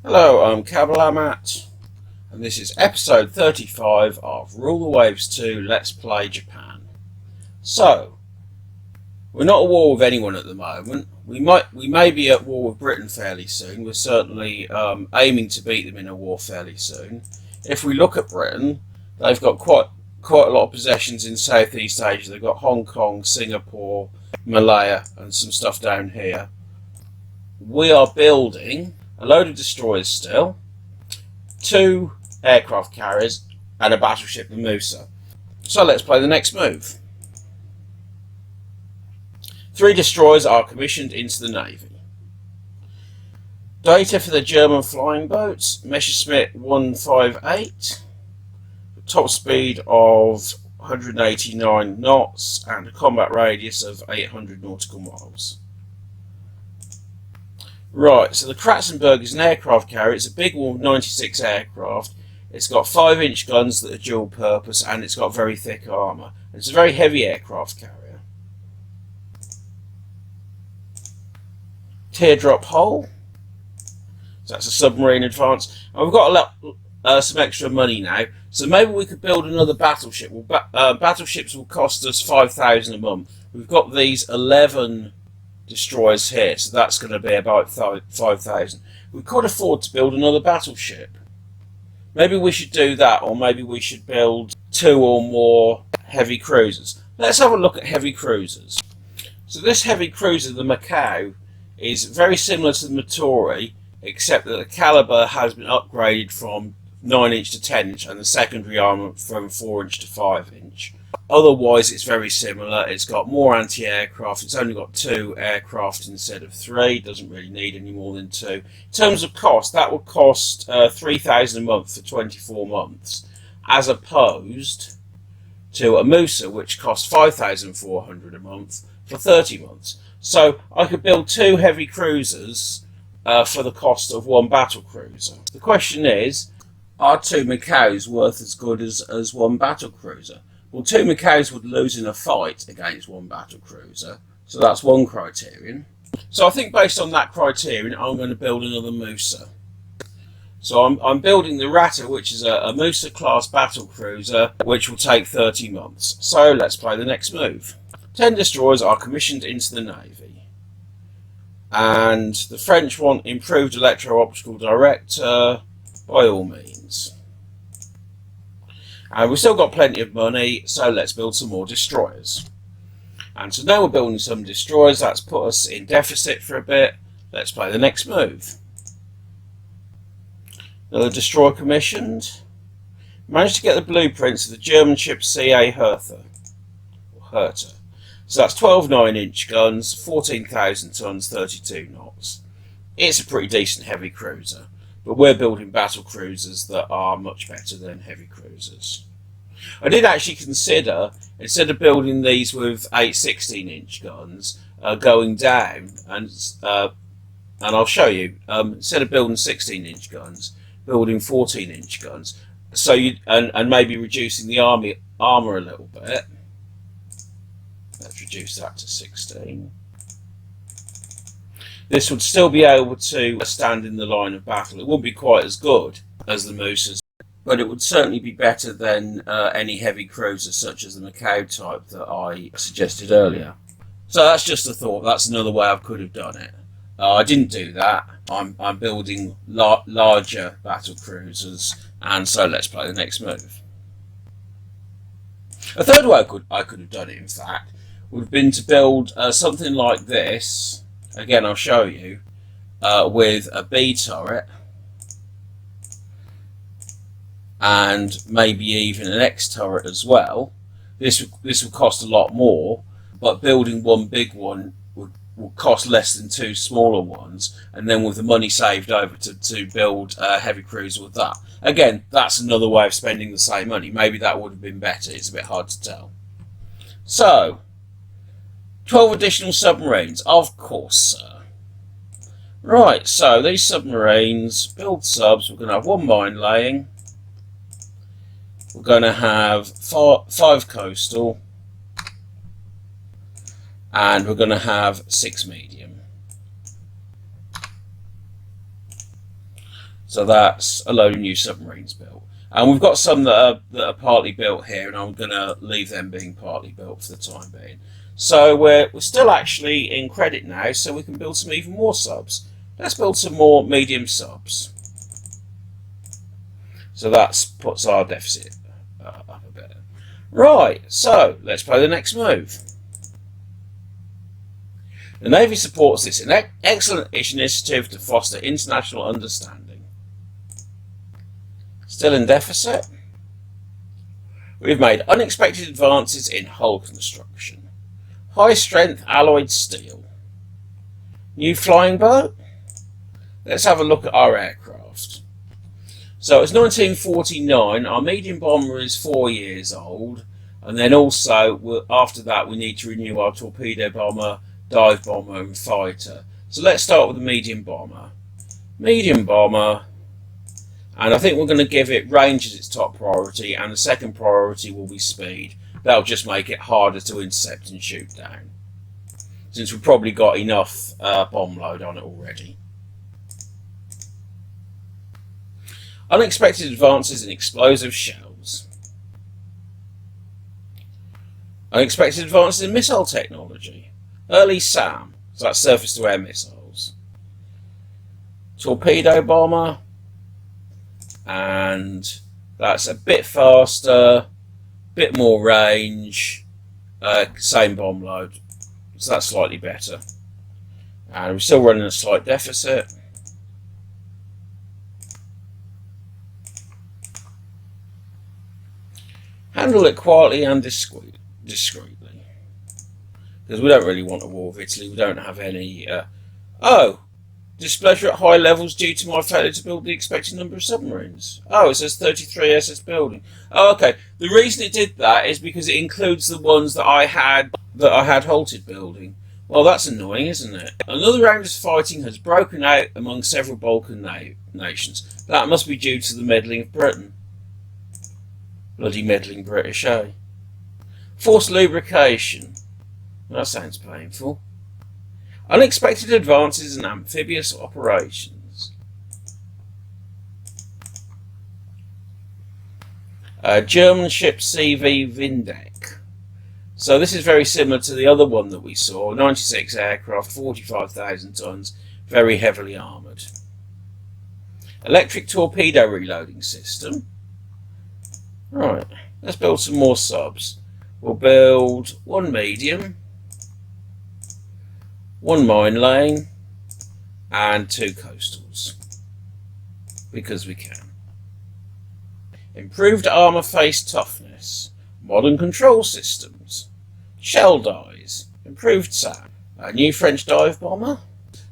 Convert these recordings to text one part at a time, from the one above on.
Hello, I'm Kabalamat, and this is episode 35 of Rule the Waves 2 Let's Play Japan. So, we're not at war with anyone at the moment. We may be at war with Britain fairly soon. We're certainly aiming to beat them in a war fairly soon. If we look at Britain, they've got quite a lot of possessions in Southeast Asia. They've got Hong Kong, Singapore, Malaya, and some stuff down here. We are building a load of destroyers still, 2 aircraft carriers, and a battleship, the Musa. So let's play the next move. 3 destroyers are commissioned into the Navy. Data for the German flying boats: Messerschmitt 158, top speed of 189 knots and a combat radius of 800 nautical miles. Right, so the Kratzenberg is an aircraft carrier. It's a big one, 96 aircraft. It's got 5-inch guns that are dual purpose, and it's got very thick armour. It's a very heavy aircraft carrier. Teardrop hull. So that's a submarine advance. And we've got some extra money now, so maybe we could build another battleship. Well, battleships will cost us 5,000 a month. We've got these 11 destroyers here, so that's going to be about 5,000. We could afford to build another battleship. Maybe we should do that, or maybe we should build 2 or more heavy cruisers. Let's have a look at heavy cruisers. So this heavy cruiser, the Macau, is very similar to the Mattori, except that the caliber has been upgraded from 9-inch to 10-inch and the secondary armour from 4-inch to 5-inch. Otherwise, it's very similar. It's got more anti-aircraft. It's only got 2 aircraft instead of 3. It doesn't really need any more than 2. In terms of cost, that would cost 3,000 a month for 24 months, as opposed to a Musa, which costs 5,400 a month for 30 months. So I could build 2 heavy cruisers for the cost of 1 battle cruiser. The question is, are 2 Macaus worth as good as 1 battle cruiser? Well, 2 Macaus would lose in a fight against 1 battle cruiser, so that's one criterion. So I think based on that criterion, I'm going to build another Musa. So I'm building the Rata, which is a Musa class battle cruiser, which will take 30 months. So let's play the next move. 10 destroyers are commissioned into the Navy. And the French want improved electro-optical director, by all means. And we've still got plenty of money, so let's build some more destroyers. And so now we're building some destroyers. That's put us in deficit for a bit. Let's play the next move. Another destroyer commissioned. Managed to get the blueprints of the German ship CA Hertha. So that's 12 9-inch guns, 14,000 tons, 32 knots. It's a pretty decent heavy cruiser. But we're building battle cruisers that are much better than heavy cruisers. I did actually consider, instead of building these with 8 16-inch guns, going down, and I'll show you, instead of building 16-inch guns, building 14-inch guns, so and maybe reducing the armour a little bit. Let's reduce that to 16. This would still be able to stand in the line of battle. It wouldn't be quite as good as the Musas, but it would certainly be better than any heavy cruiser such as the Macau type that I suggested earlier. So that's just a thought. That's another way I could have done it. I didn't do that. I'm building larger battle cruisers, and so let's play the next move. A third way I could have done it, in fact, would have been to build something like this. Again, I'll show you, with a B turret and maybe even an X turret as well. This would cost a lot more, but building 1 big one would cost less than 2 smaller ones, and then with the money saved over to build a heavy cruiser with that. Again, that's another way of spending the same money. Maybe that would have been better. It's a bit hard to tell. So, 12 additional submarines, of course, sir. Right, so these submarines, build subs, we're going to have 1 mine laying. We're going to have 5 coastal. And we're going to have 6 medium. So that's a load of new submarines built. And we've got some that are partly built here, and I'm going to leave them being partly built for the time being. So we're still actually in credit now, so we can build some even more subs. Let's build some more medium subs. So that puts our deficit up a bit. Right, so let's play the next move. The Navy supports this excellent initiative to foster international understanding. Still in deficit. We've made unexpected advances in hull construction. High strength alloyed steel. New flying boat. Let's have a look at our aircraft. So it's 1949, our medium bomber is 4 years old, and then also after that we need to renew our torpedo bomber, dive bomber and fighter. So let's start with the medium bomber. Medium bomber, and I think we're going to give it range as its top priority, and the second priority will be speed. That'll just make it harder to intercept and shoot down, since we've probably got enough bomb load on it already. Unexpected advances in explosive shells. Unexpected advances in missile technology. Early SAM, so that's surface-to-air missiles. Torpedo bomber, and that's a bit faster, bit more range, same bomb load, so that's slightly better. And we're still running a slight deficit. Handle it quietly and discreetly, because we don't really want a war with Italy. We don't have any. Displeasure at high levels due to my failure to build the expected number of submarines. Oh, it says 33 SS building. Oh, okay. The reason it did that is because it includes the ones that I had halted building. Well, that's annoying, isn't it? Another round of fighting has broken out among several Balkan nations. That must be due to the meddling of Britain. Bloody meddling British, eh? Forced lubrication. That sounds painful. Unexpected advances in amphibious operations. German ship CV Windeck. So this is very similar to the other one that we saw. 96 aircraft, 45,000 tons, very heavily armoured. Electric torpedo reloading system. Right, let's build some more subs. We'll build one medium, one mine laying, and 2 coastals, because we can. Improved armour face toughness, modern control systems, shell dies, improved SAM, a new French dive bomber.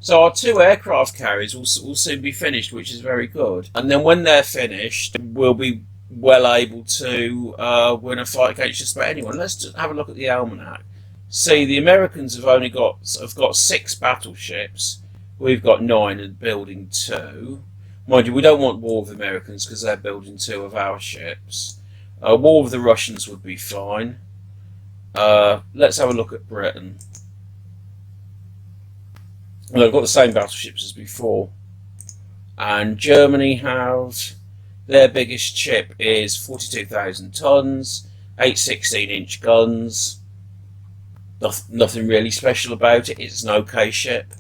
So our 2 aircraft carriers will soon be finished, which is very good. And then when they're finished, we'll be well able to win a fight against just about anyone. Let's just have a look at the almanac. See, the Americans have got 6 battleships. We've got 9 and building 2. Mind you, we don't want war with the Americans because they're building 2 of our ships. War with the Russians would be fine. Let's have a look at Britain. Well, they've got the same battleships as before. And Germany have... Their biggest ship is 42,000 tons, 8 16-inch guns. Nothing really special about it. It's an okay ship.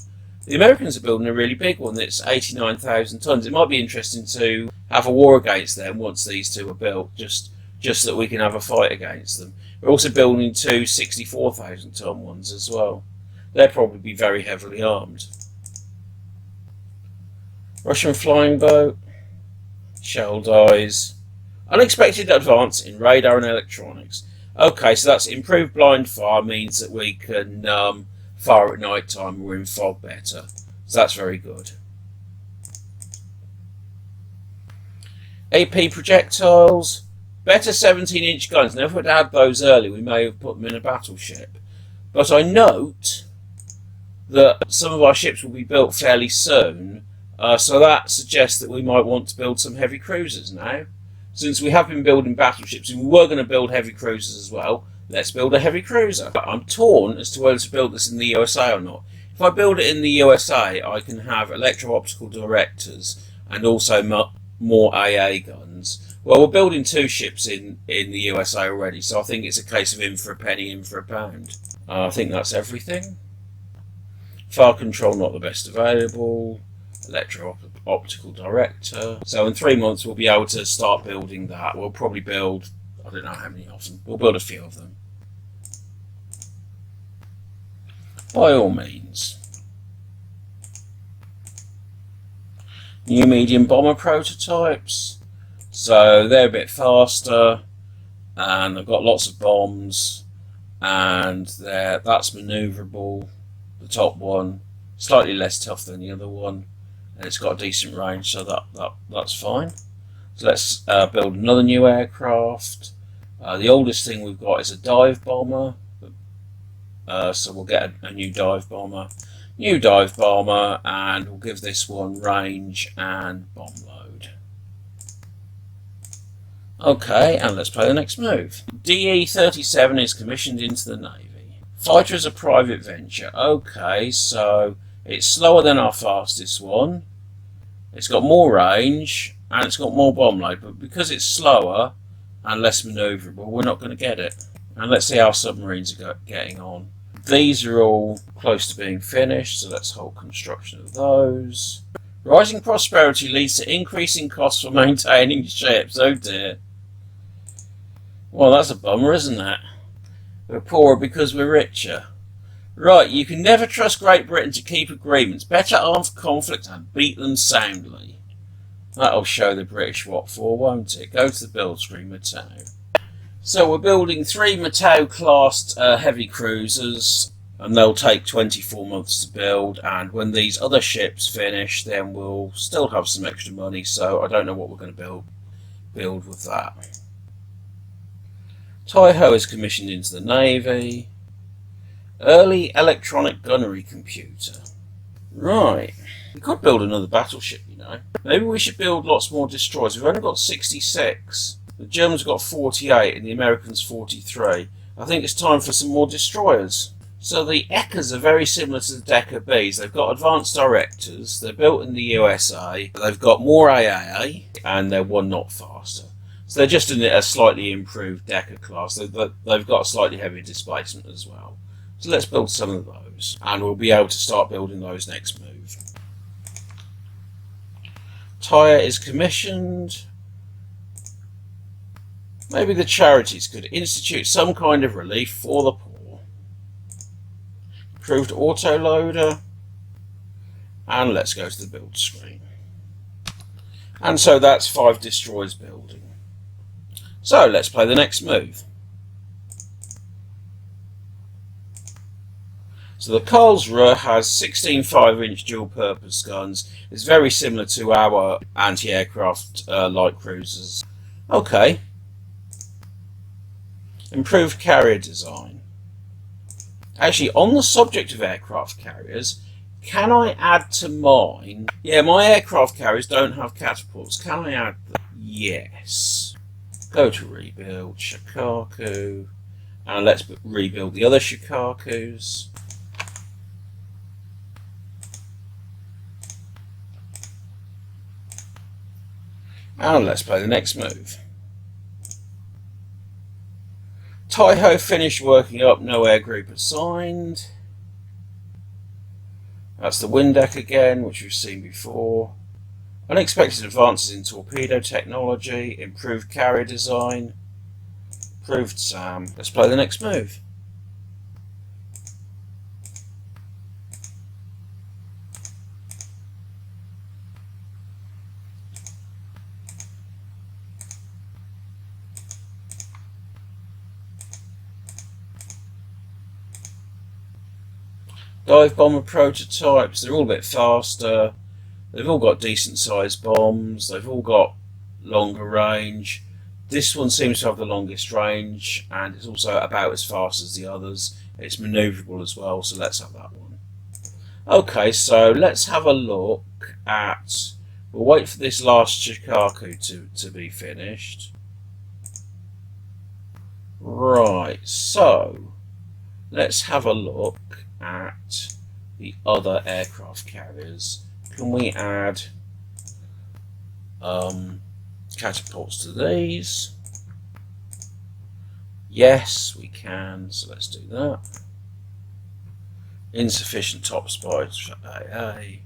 The Americans are building a really big one that's 89,000 tons. It might be interesting to have a war against them once these 2 are built, just so that we can have a fight against them. We're also building 2 64,000 ton ones as well. They'll probably be very heavily armed. Russian flying boat. Shell dies. Unexpected advance in radar and electronics. Okay, so that's improved blind fire, means that we can fire at night time. We're in fog better. So that's very good. AP projectiles. Better 17-inch guns. Now, if we'd had those early, we may have put them in a battleship. But I note that some of our ships will be built fairly soon. So that suggests that we might want to build some heavy cruisers now. Since we have been building battleships and we were going to build heavy cruisers as well, let's build a heavy cruiser. I'm torn as to whether to build this in the USA or not. If I build it in the USA, I can have electro-optical directors and also more AA guns. Well, we're building 2 ships in the USA already, so I think it's a case of in for a penny, in for a pound. I think that's everything. Fire control not the best available. Electro-optical director. So in 3 months we'll be able to start building that. We'll probably build, I don't know how many of them. We'll build a few of them. By all means. New medium bomber prototypes. So they're a bit faster and they've got lots of bombs and that's manoeuvrable. The top one, slightly less tough than the other one, and it's got a decent range, so that's fine. So let's build another new aircraft. The oldest thing we've got is a dive bomber, so we'll get a new dive bomber. And we'll give this one range and bomb load. Okay, and let's play the next move. DE-37 is commissioned into the Navy. Fighter is a private venture. Okay, so it's slower than our fastest one. It's got more range and it's got more bomb load, but because it's slower and less manoeuvrable, we're not going to get it. And let's see how submarines are getting on. These are all close to being finished, so let's hold construction of those. Rising prosperity leads to increasing costs for maintaining ships. Oh dear. Well, that's a bummer, isn't it? We're poorer because we're richer. Right, you can never trust Great Britain to keep agreements. Better arm for conflict and beat them soundly. That'll show the British what for, won't it? Go to the build screen, Matau. So we're building 3 Matau-classed heavy cruisers, and they'll take 24 months to build, and when these other ships finish, then we'll still have some extra money, so I don't know what we're going to build with that. Taiho is commissioned into the Navy. Early electronic gunnery computer. Right. We could build another battleship, you know. Maybe we should build lots more destroyers. We've only got 66. The Germans got 48 and the Americans 43. I think it's time for some more destroyers. So the Eckers are very similar to the Decker Bs. They've got advanced directors. They're built in the USA. They've got more AA and they're 1 knot faster. So they're just in a slightly improved Decker class. They've got a slightly heavier displacement as well. So let's build some of those, and we'll be able to start building those next move. Tyre is commissioned. Maybe the charities could institute some kind of relief for the poor. Improved autoloader. And let's go to the build screen. And so that's 5 destroyers building. So let's play the next move. So the Karlsruhe has 16 5-inch dual-purpose guns. It's very similar to our anti-aircraft light cruisers. Okay. Improved carrier design. Actually, on the subject of aircraft carriers, can I add to mine? Yeah, my aircraft carriers don't have catapults. Can I add them? Yes. Go to rebuild, Shikaku, and let's rebuild the other Shikakus. And let's play the next move. Taiho finished working up, no air group assigned. That's the Windeck again, which we've seen before. Unexpected advances in torpedo technology, improved carrier design, improved SAM. Let's play the next move. Dive bomber prototypes, they're all a bit faster. They've all got decent sized bombs, they've all got longer range. This one seems to have the longest range and it's also about as fast as the others. It's manoeuvrable as well, so let's have that one. Okay, so let's have a look at, we'll wait for this last Shikaku to be finished. Right, so let's have a look at the other aircraft carriers. Can we add catapults to these. Yes, we can, so let's do that. Insufficient top spikes for AA.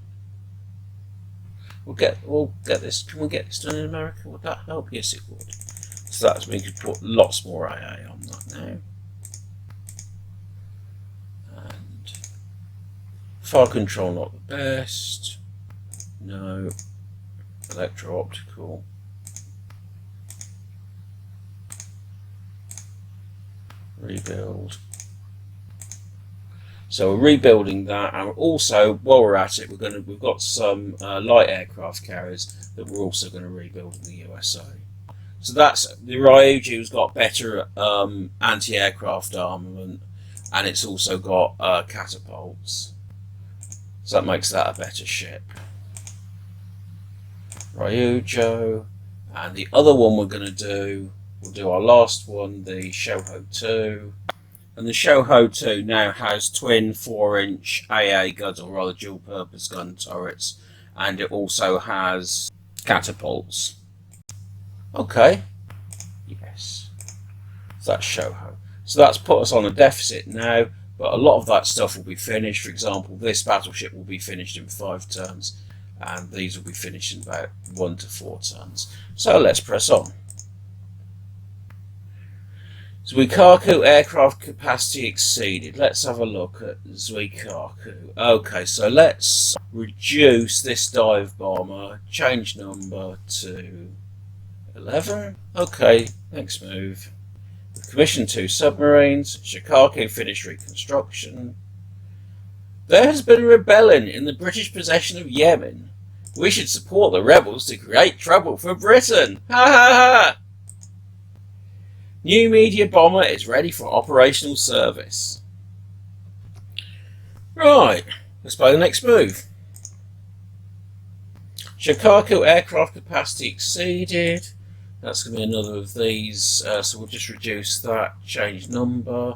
We'll get this. Can we get this done in America? Would that help? Yes, it would. So that's we could put lots more AA on that now. And fire control not the best. No. Electro-optical. Rebuild. So we're rebuilding that, and also while we're at it, we've got some light aircraft carriers that we're also going to rebuild in the USA. So that's the Ryuju's got better anti-aircraft armament, and it's also got catapults. So that makes that a better ship. Ryujo, and the other one we're going to do, we'll do our last one, the Shoho 2. And the Shoho 2 now has twin 4-inch AA guns, or rather dual purpose gun turrets, and it also has catapults. Okay, yes, so that's Shoho. So that's put us on a deficit now, but a lot of that stuff will be finished. For example, this battleship will be finished in 5 turns, and these will be finished in about 1 to 4 turns. So let's press on. Zuikaku aircraft capacity exceeded. Let's have a look at Zuikaku. Okay, so let's reduce this dive bomber, change number to 11. Okay, next move. We've commissioned 2 submarines. Shikaku finished reconstruction. There has been a rebellion in the British possession of Yemen. We should support the rebels to create trouble for Britain. Ha ha ha! New media bomber is ready for operational service. Right, let's play the next move. Shikaku aircraft capacity exceeded. That's going to be another of these, so we'll just reduce that, change number.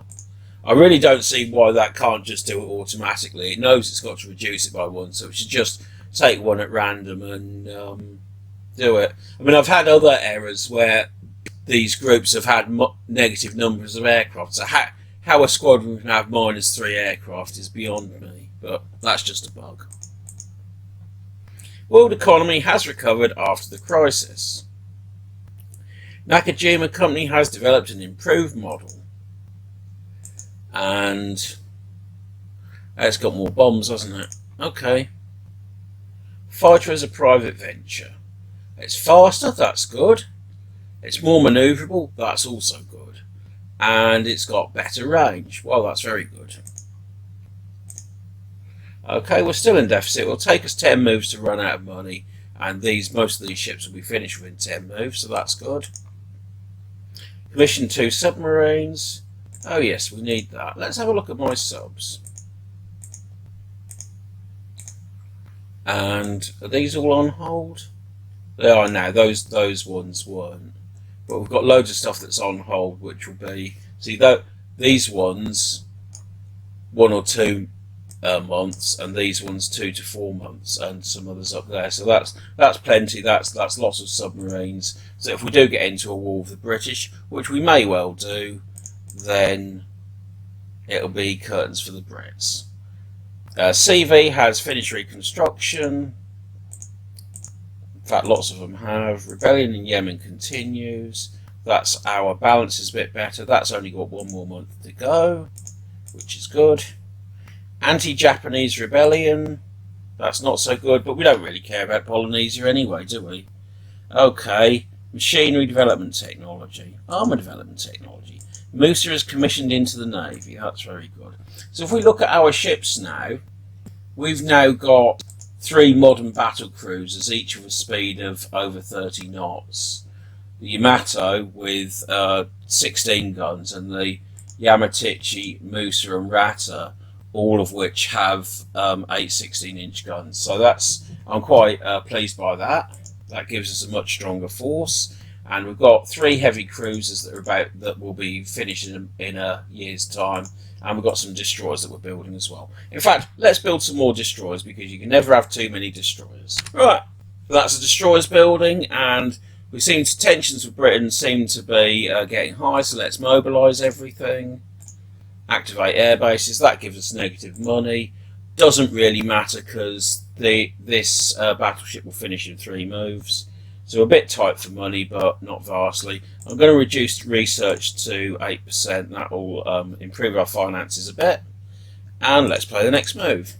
I really don't see why that can't just do it automatically. It knows it's got to reduce it by 1, so it should just take one at random and do it. I mean, I've had other errors where these groups have had negative numbers of aircraft, so how a squadron can have -3 aircraft is beyond me, but that's just a bug. World economy has recovered after the crisis. Nakajima Company has developed an improved model, and it's got more bombs, hasn't it? Okay. Fighter is a private venture. It's faster, that's good. It's more manoeuvrable, that's also good. And it's got better range. Well, that's very good. Okay, we're still in deficit. It'll take us 10 moves to run out of money, and most of these ships will be finished within 10 moves, so that's good. Commission 2 submarines. Oh yes, we need that. Let's have a look at my subs. And are these all on hold? They are now. Those ones weren't. But we've got loads of stuff that's on hold, which will be, see, these ones 1 or 2 months, and these ones 2 to 4 months, and some others up there. So that's plenty. That's lots of submarines. So if we do get into a war with the British, which we may well do, then it'll be curtains for the Brits. CV has finished reconstruction. In fact, lots of them have. Rebellion in Yemen continues. That's our balance is a bit better. That's only got 1 more month to go, which is good. Anti-Japanese rebellion. That's not so good, but we don't really care about Polynesia anyway, do we? Okay. Machinery development technology. Armour development technology. Musa is commissioned into the Navy. That's very good. So if we look at our ships now, we've now got 3 modern battle cruisers, each with a speed of over 30 knots. The Yamato with 16 guns, and the Yamatichi, Musa and Rata, all of which have 8 16-inch guns. So I'm quite pleased by that. That gives us a much stronger force. And we've got 3 heavy cruisers that will be finished in a year's time. And we've got some destroyers that we're building as well. In fact, let's build some more destroyers, because you can never have too many destroyers. Right, That's a destroyers building, and we seem to tensions with Britain seem to be getting high. So let's mobilise everything, activate air bases. That gives us negative money. Doesn't really matter because this battleship will finish in 3 moves. So a bit tight for money, but not vastly. I'm going to reduce research to 8%. That will improve our finances a bit. And let's play the next move.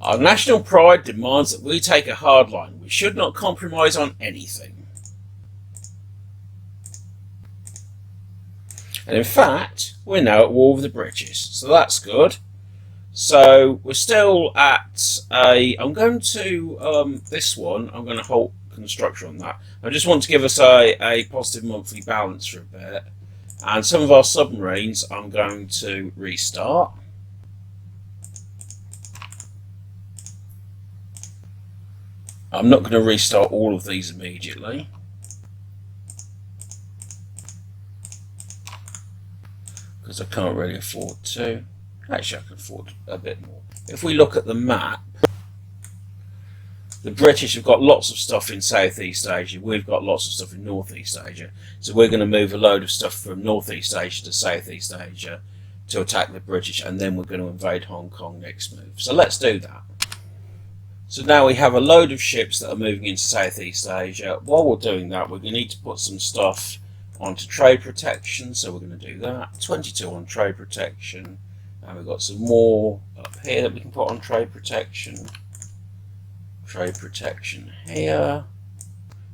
Our national pride demands that we take a hard line. We should not compromise on anything. And in fact, we're now at war with the British, so that's good. So we're still at a... I'm going to... this one, I'm going to halt construction on that. I just want to give us a positive monthly balance for a bit. And some of our submarines I'm going to restart. I'm not going to restart all of these immediately. Because I can't really afford to. Actually, I can afford a bit more. If we look at the map, the British have got lots of stuff in Southeast Asia. We've got lots of stuff in Northeast Asia. So we're going to move a load of stuff from Northeast Asia to Southeast Asia to attack the British, and then we're going to invade Hong Kong next move. So let's do that. So now we have a load of ships that are moving into Southeast Asia. While we're doing that, we're going to need to put some stuff onto trade protection. So we're going to do that. 22 on trade protection. And we've got some more up here that we can put on trade protection. Trade protection here.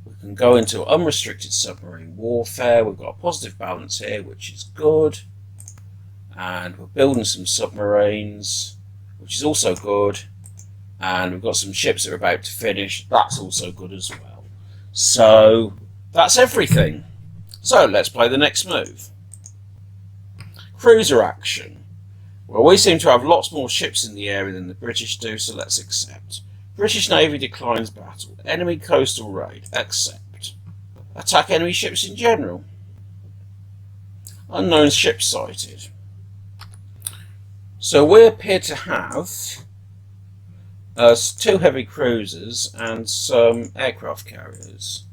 We can go into unrestricted submarine warfare. We've got a positive balance here, which is good. And we're building some submarines, which is also good. And we've got some ships that are about to finish. That's also good as well. So that's everything. So let's play the next move. Cruiser action. Well, we seem to have lots more ships in the area than the British do, so let's accept. British Navy declines battle. Enemy coastal raid. Accept. Attack enemy ships in general. Unknown ships sighted. So we appear to have 2 heavy cruisers and some aircraft carriers.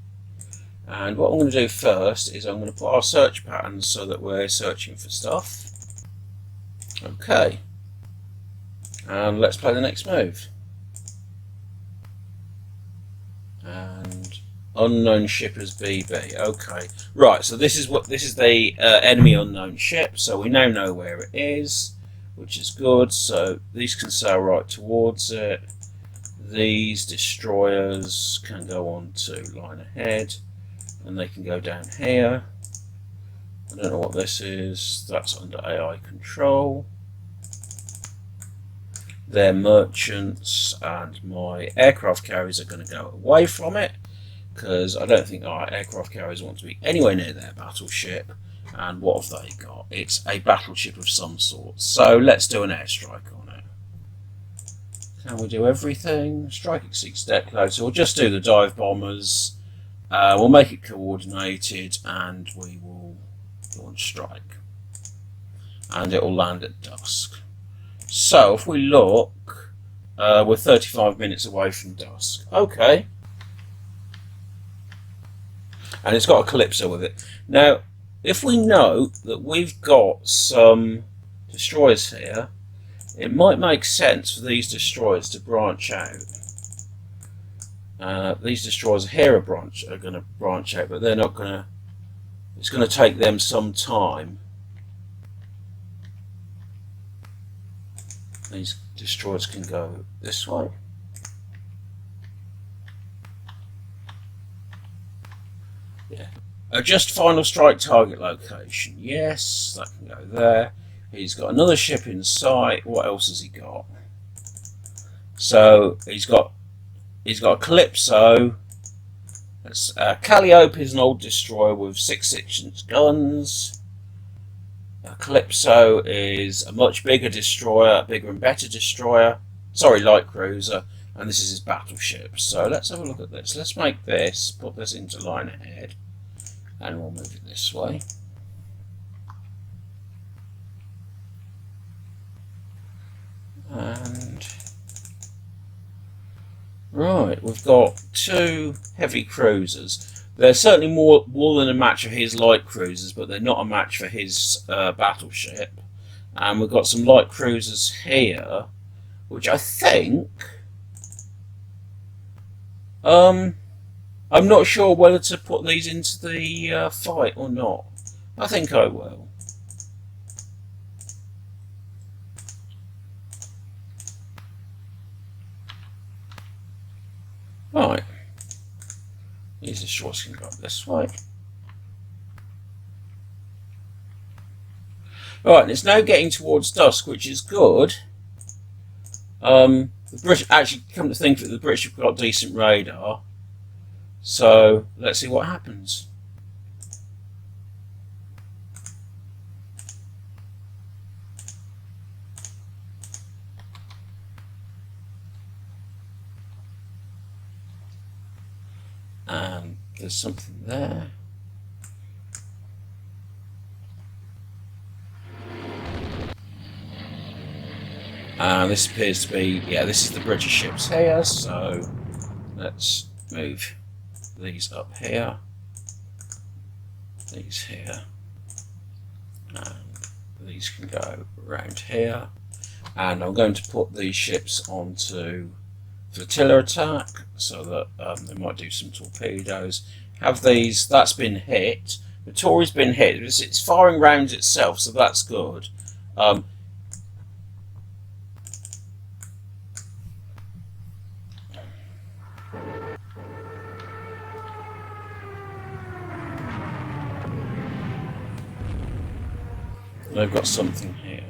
And what I'm going to do first is I'm going to put our search patterns so that we're searching for stuff. Okay. And let's play the next move. And unknown ship as BB. Okay. Right, so this is the enemy unknown ship, so we now know where it is, which is good. So these can sail right towards it. These destroyers can go on to line ahead, and they can go down here. I don't know what this is. That's under AI control. They're merchants, and my aircraft carriers are going to go away from it because I don't think our aircraft carriers want to be anywhere near their battleship. And what have they got? It's a battleship of some sort. So let's do an airstrike on it. Can we do everything? Strike exceeds deck load. So we'll just do the dive bombers. We'll make it coordinated, and we will launch strike. And it will land at dusk. So if we look, we're 35 minutes away from dusk. Okay. And it's got a Calypso with it. Now, if we know that we've got some destroyers here, it might make sense for these destroyers to branch out. These destroyers here are going to branch out, but they're not going to... It's going to take them some time. These destroyers can go this way. Yeah. Adjust final strike target location. Yes, that can go there. He's got another ship in sight. What else has he got? So he's got a Calypso. Calliope is an old destroyer with 6-inch guns. Calypso is a much bigger destroyer, a bigger and better destroyer. Sorry, light cruiser. And this is his battleship. So let's have a look at this. Let's make this, put this into line ahead, and we'll move it this way. And Right, we've got 2 heavy cruisers. They're certainly more than a match for his light cruisers, but they're not a match for his battleship. And we've got some light cruisers here, which I think... I'm not sure whether to put these into the fight or not. I think I will. Right. These destroyers can go up this way. Right, it's now getting towards dusk, which is good. The British, actually, come to think of it, the British have got decent radar. So let's see what happens. And there's something there. And this appears to be, yeah, this is the British ships here, so let's move these up here, these here, and these can go around here. And I'm going to put these ships onto flotilla attack so that they might do some torpedoes. Have these, that's been hit. The Tory's been hit. It's firing rounds itself, so that's good. They've got something here.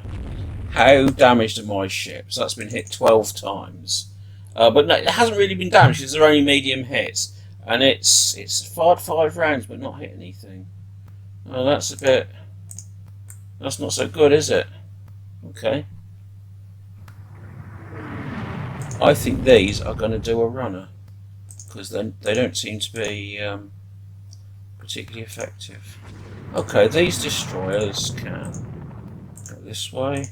How damaged are my ships? That's been hit 12 times. But no, it hasn't really been damaged because they're only medium hits. And it's fired 5 rounds but not hit anything. Oh, that's a bit... That's not so good, is it? Okay. I think these are going to do a runner. Because they don't seem to be particularly effective. Okay, these destroyers can go this way.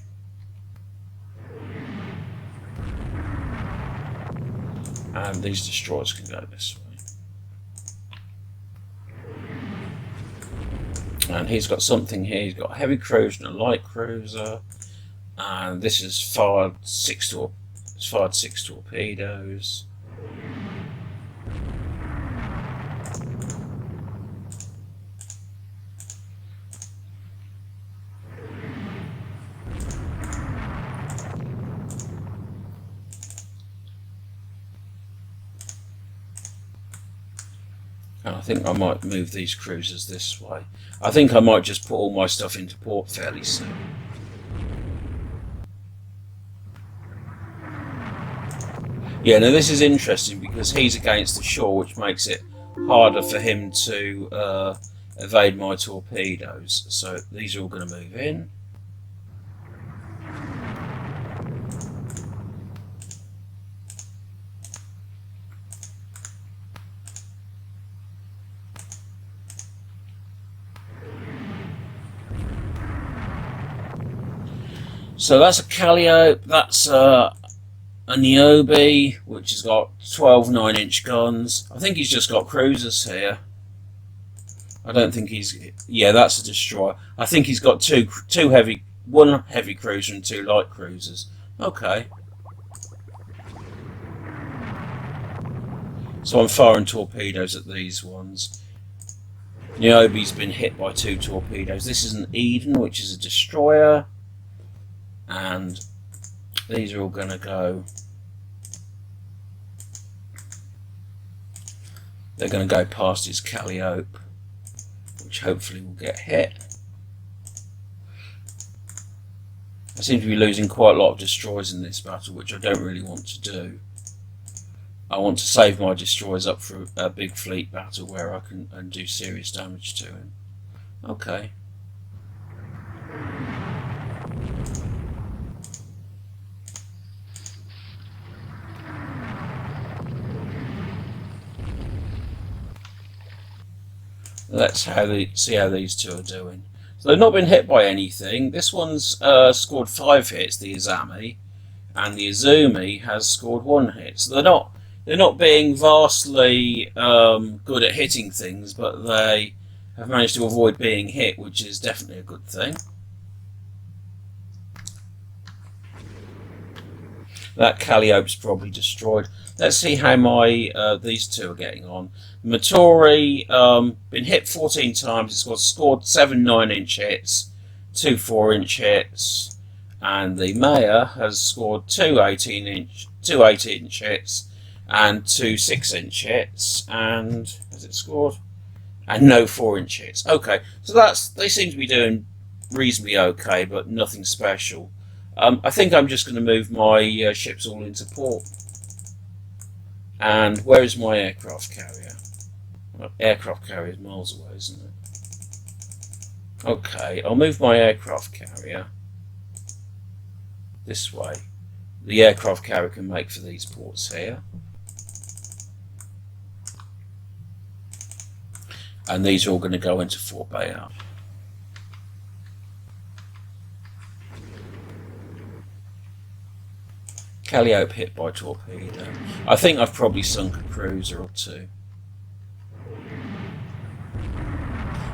And these destroyers can go this way. And he's got something here. He's got a heavy cruiser and a light cruiser. And this is fired 6 torpedoes. And I think I might move these cruisers this way. I think I might just put all my stuff into port fairly soon. Yeah, now this is interesting because he's against the shore, which makes it harder for him to evade my torpedoes. So these are all going to move in. So that's a Calliope, that's a Niobe, which has got 12 9-inch guns. I think he's just got cruisers here. I don't think he's... Yeah, that's a destroyer. I think he's got one heavy cruiser and 2 light cruisers. Okay. So I'm firing torpedoes at these ones. Niobe's been hit by 2 torpedoes. This is an Eden, which is a destroyer. And these are all going to go... They're going to go past his Calliope, which hopefully will get hit. I seem to be losing quite a lot of destroyers in this battle, which I don't really want to do. I want to save my destroyers up for a big fleet battle where I can do serious damage to him. Okay. Let's see how these 2 are doing. So they've not been hit by anything. This one's scored 5 hits, the Izami, and the Izumi has scored 1 hit. So they're not They're not being vastly good at hitting things, but they have managed to avoid being hit, which is definitely a good thing. That Calliope's probably destroyed. Let's see how my these two are getting on. Matori been hit 14 times. It's got scored 7 9-inch hits, 2 4-inch hits, and the Maya has scored 2 18-inch hits and 2 6-inch hits, and has it scored? And no 4-inch hits. Okay, so they seem to be doing reasonably okay, but nothing special. I think I'm just going to move my ships all into port. And where is my aircraft carrier? Well, aircraft carrier is miles away, isn't it? Okay, I'll move my aircraft carrier this way. The aircraft carrier can make for these ports here. And these are all going to go into Fort Bayard. Calliope hit by torpedo. I think I've probably sunk a cruiser or two.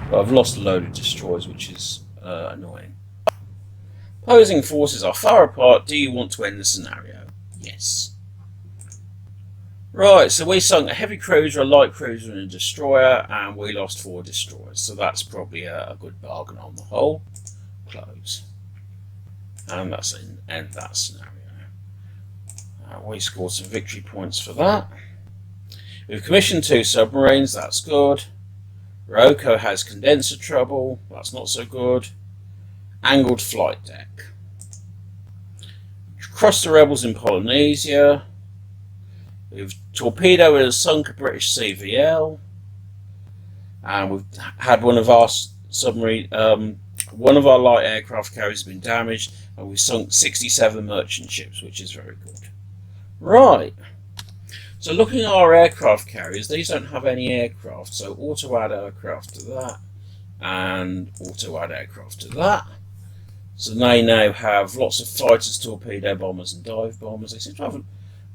But I've lost a load of destroyers, which is annoying. Opposing forces are far apart. Do you want to end the scenario? Yes. Right, so we sunk a heavy cruiser, a light cruiser and a destroyer, and we lost 4 destroyers. So that's probably a good bargain on the whole. Close. And that's end that scenario. We scored some victory points for that. We've commissioned 2 submarines, that's good. Roko has condenser trouble, that's not so good. Angled flight deck. Crossed the rebels in Polynesia. We've torpedoed and sunk a British CVL. And we've had one of our one of our light aircraft carriers has been damaged, and we've sunk 67 merchant ships, which is very good. Right, so looking at our aircraft carriers, these don't have any aircraft, so auto add aircraft to that, and auto add aircraft to that. So they now have lots of fighters, torpedo bombers and dive bombers. They seem to have a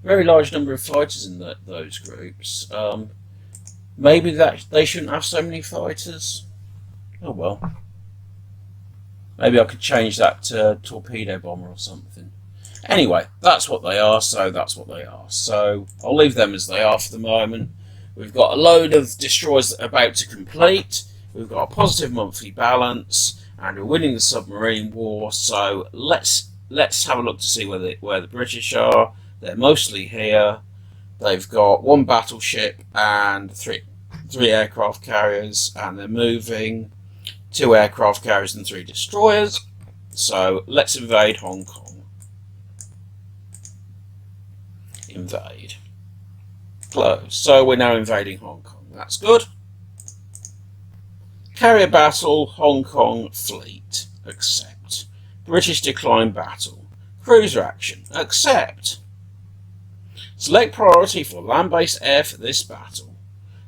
very large number of fighters in those groups. Maybe that they shouldn't have so many fighters. Oh well. Maybe I could change that to torpedo bomber or something. Anyway, that's what they are, so that's what they are. So I'll leave them as they are for the moment. We've got a load of destroyers that are about to complete. We've got a positive monthly balance, and we're winning the submarine war. So let's have a look to see where the British are. They're mostly here. They've got 1 battleship and 3 aircraft carriers, and they're moving 2 aircraft carriers and 3 destroyers. So let's invade Hong Kong. Invade. Close. So we're now invading Hong Kong. That's good. Carrier battle, Hong Kong fleet. Accept. British decline battle. Cruiser action. Accept. Select priority for land-based air for this battle.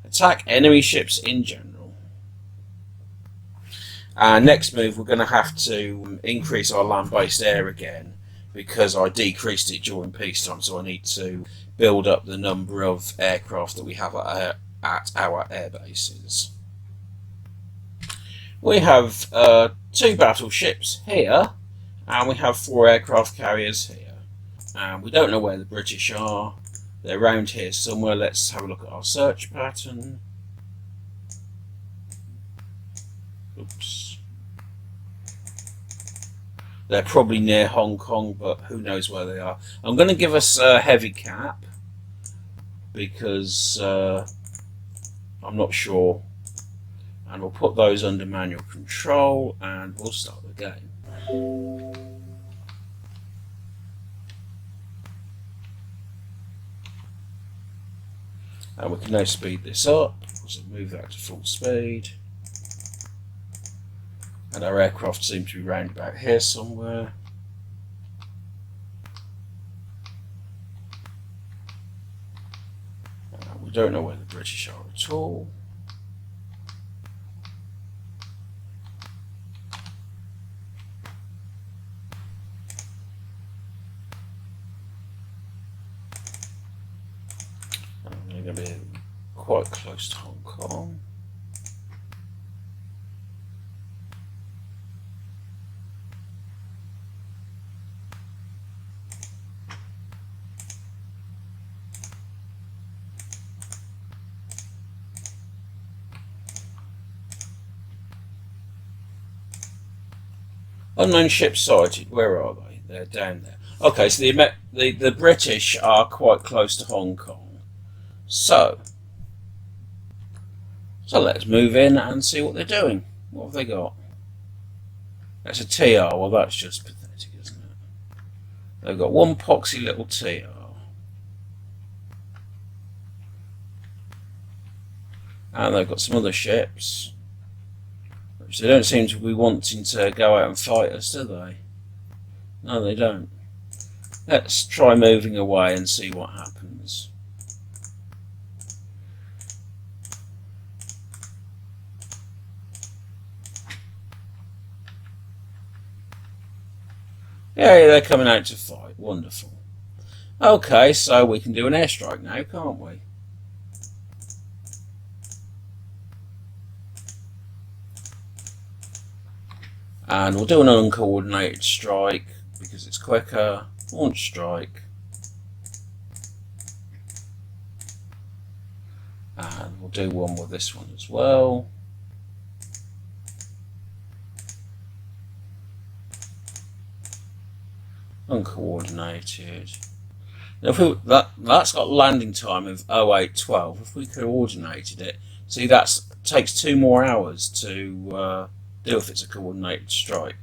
Attack enemy ships in general. Next move, we're going to have to increase our land-based air again, because I decreased it during peacetime, so I need to build up the number of aircraft that we have at our air bases. We have 2 battleships here, and we have 4 aircraft carriers here. And we don't know where the British are. They're around here somewhere. Let's have a look at our search pattern. Oops. They're probably near Hong Kong, but who knows where they are. I'm going to give us a heavy cap, because I'm not sure. And we'll put those under manual control, and we'll start the game. And we can now speed this up. So move that to full speed. And our aircraft seem to be round about here somewhere. We don't know where the British are at all. quite close to Hong Kong. Unknown ships sighted. Where are they? They're down there. Okay, so the British are quite close to Hong Kong. So let's move in and see what they're doing. What have they got? That's a TR. Well, that's just pathetic, isn't it? They've got one poxy little TR. And they've got some other ships, which they don't seem to be wanting to go out and fight us, do they? No, they don't. Let's try moving away and see what happens. Yeah, they're coming out to fight. Wonderful. Okay, so we can do an airstrike now, can't we? And we'll do an uncoordinated strike because it's quicker. Launch strike. And we'll do one with this one as well. Uncoordinated. Now if that's got landing time of 0812. If we coordinated it, see that takes 2 more hours to do if it's a coordinated strike.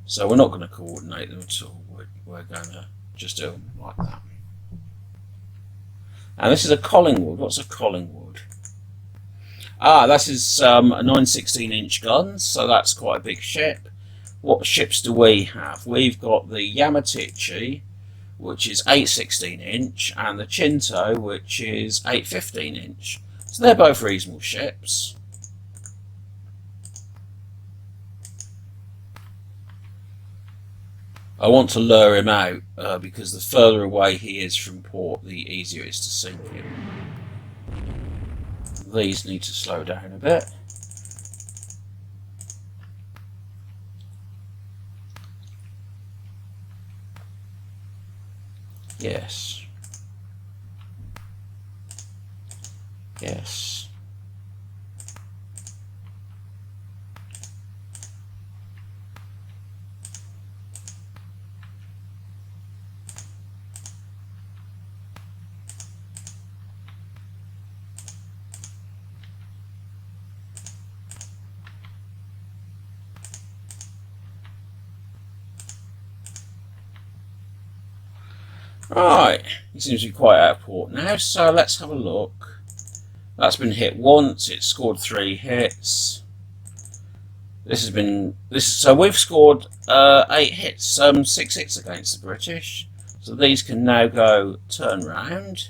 So we're not going to coordinate them at all. We're going to just do them like that. And this is a Collingwood. What's a Collingwood? Ah, this is a 9/16" gun, so that's quite a big ship. What ships do we have? We've got the Yamatichi, which is 8/16", and the Chinto, which is 8/15". So they're both reasonable ships. I want to lure him out because the further away he is from port, the easier it is to sink him. These need to slow down a bit. Yes. Yes. Right, he seems to be quite out of port now, so let's have a look. That's been hit once, it's scored 3 hits. So we've scored 8 hits, 6 hits against the British. So these can now go turn round,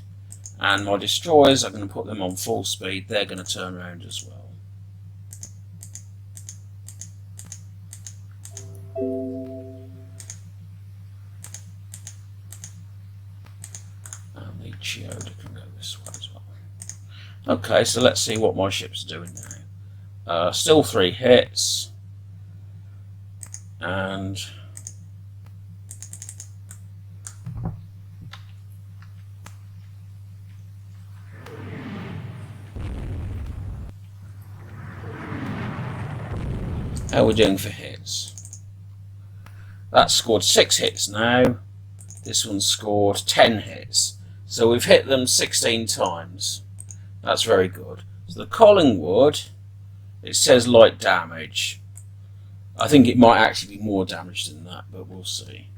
and my destroyers are going to put them on full speed, they're going to turn round as well. Chioda can go this way as well. Okay, so let's see what my ships are doing now. Still 3 hits. And how are we doing for hits? That's scored 6 hits now. This one's scored 10 hits. So we've hit them 16 times. That's very good. So the Collingwood, it says light damage. I think it might actually be more damage than that, but we'll see.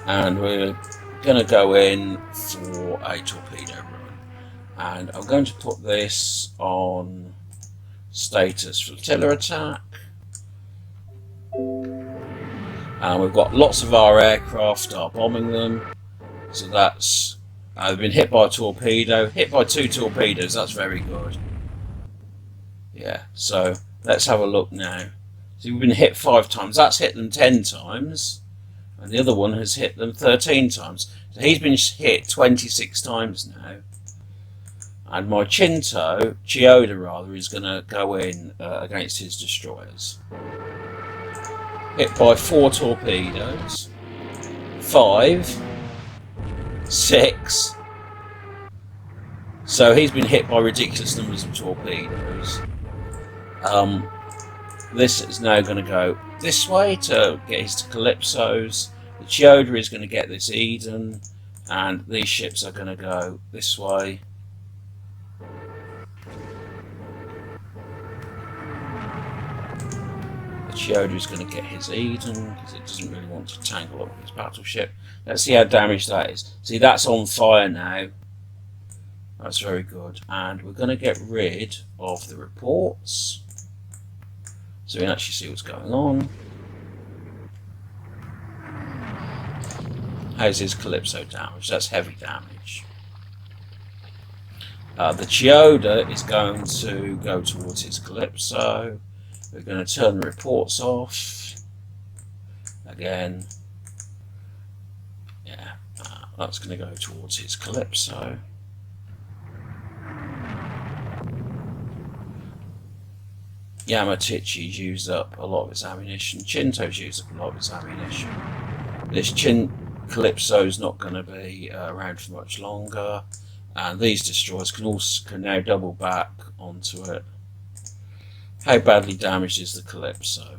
And we're going to go in for a torpedo run. And I'm going to put this on status flotilla attack. And we've got lots of our aircraft are bombing them. So that's they've been hit by a torpedo, hit by 2 torpedoes. That's very good. Yeah. So let's have a look now. So we've been hit 5 times. That's hit them 10 times, and the other one has hit them 13 times. So he's been hit 26 times now. And my Chioda rather, is going to go in against his destroyers. Hit by 4 torpedoes. 5. 6. So he's been hit by ridiculous numbers of torpedoes. This is now going to go this way to get his Calypsos. The Chioda is going to get this Eden, and these ships are going to go this way. The Chioda is going to get his Eden because it doesn't really want to tangle up with his battleship. Let's see how damaged that is. See, that's on fire now. That's very good. And we're going to get rid of the reports so we can actually see what's going on. How's his Calypso damage? That's heavy damage. The Chioda is going to go towards his Calypso. We're going to turn the reports off. Again. Yeah, that's going to go towards his Calypso. Yamatichi's used up a lot of its ammunition. Chinto's used up a lot of its ammunition. This Calypso's not going to be around for much longer, and these destroyers can now double back onto it. How badly damaged is the Calypso?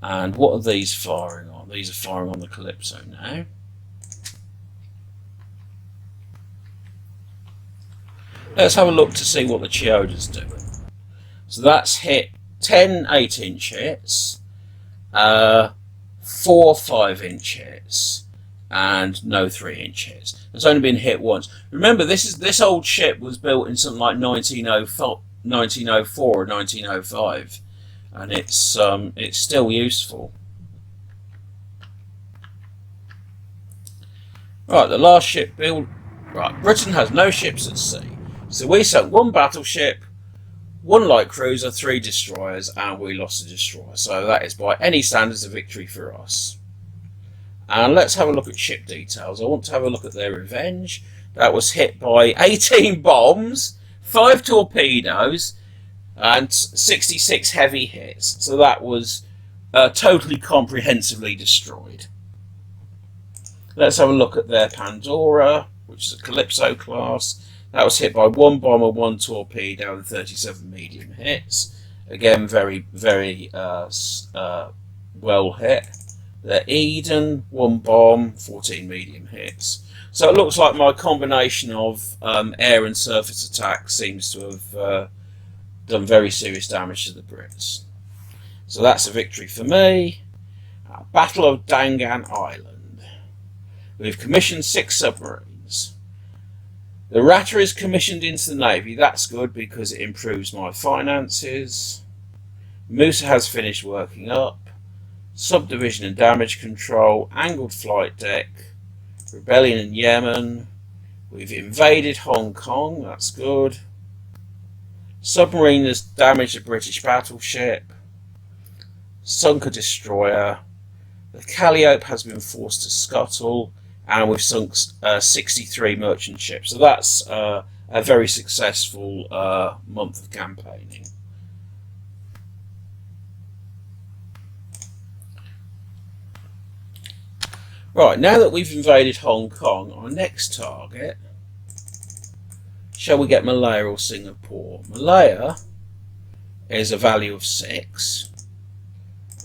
And what are these firing on? These are firing on the Calypso now. Let's have a look to see what the Chioda's doing. So that's hit 10 8-inch hits, 4 5-inch hits, and no 3-inch hits. It's only been hit once. Remember, this old ship was built in something like 1904 or 1905, and it's still useful. Right, the last ship build. Right, Britain has no ships at sea, so we sunk 1 battleship, 1 light cruiser, 3 destroyers, and we lost a destroyer. So that is by any standards a victory for us. And let's have a look at ship details. I want to have a look at their Revenge. That was hit by 18 bombs, 5 torpedoes, and 66 heavy hits. So that was totally comprehensively destroyed. Let's have a look at their Pandora, which is a Calypso class. That was hit by 1 bomber, 1 torpedo, and 37 medium hits. Again, very, very well hit. The Eden, 1 bomb, 14 medium hits. So it looks like my combination of air and surface attack seems to have done very serious damage to the Brits. So that's a victory for me. Battle of Dangan Island. We've commissioned 6 submarines. The Ratter is commissioned into the Navy. That's good because it improves my finances. Musa has finished working up. Subdivision and damage control. Angled flight deck. Rebellion in Yemen. We've invaded Hong Kong. That's good. Submarine has damaged a British battleship. Sunk a destroyer. The Calliope has been forced to scuttle. And we've sunk 63 merchant ships. So that's a very successful month of campaigning. Right, now that we've invaded Hong Kong, our next target, shall we get Malaya or Singapore? Malaya is a value of 6,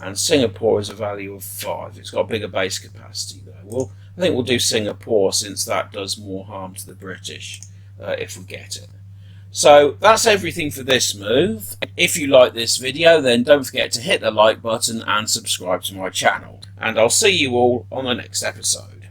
and Singapore is a value of 5. It's got a bigger base capacity though. Well, I think we'll do Singapore since that does more harm to the British if we get it. So that's everything for this move. If you like this video, then don't forget to hit the like button and subscribe to my channel. And I'll see you all on the next episode.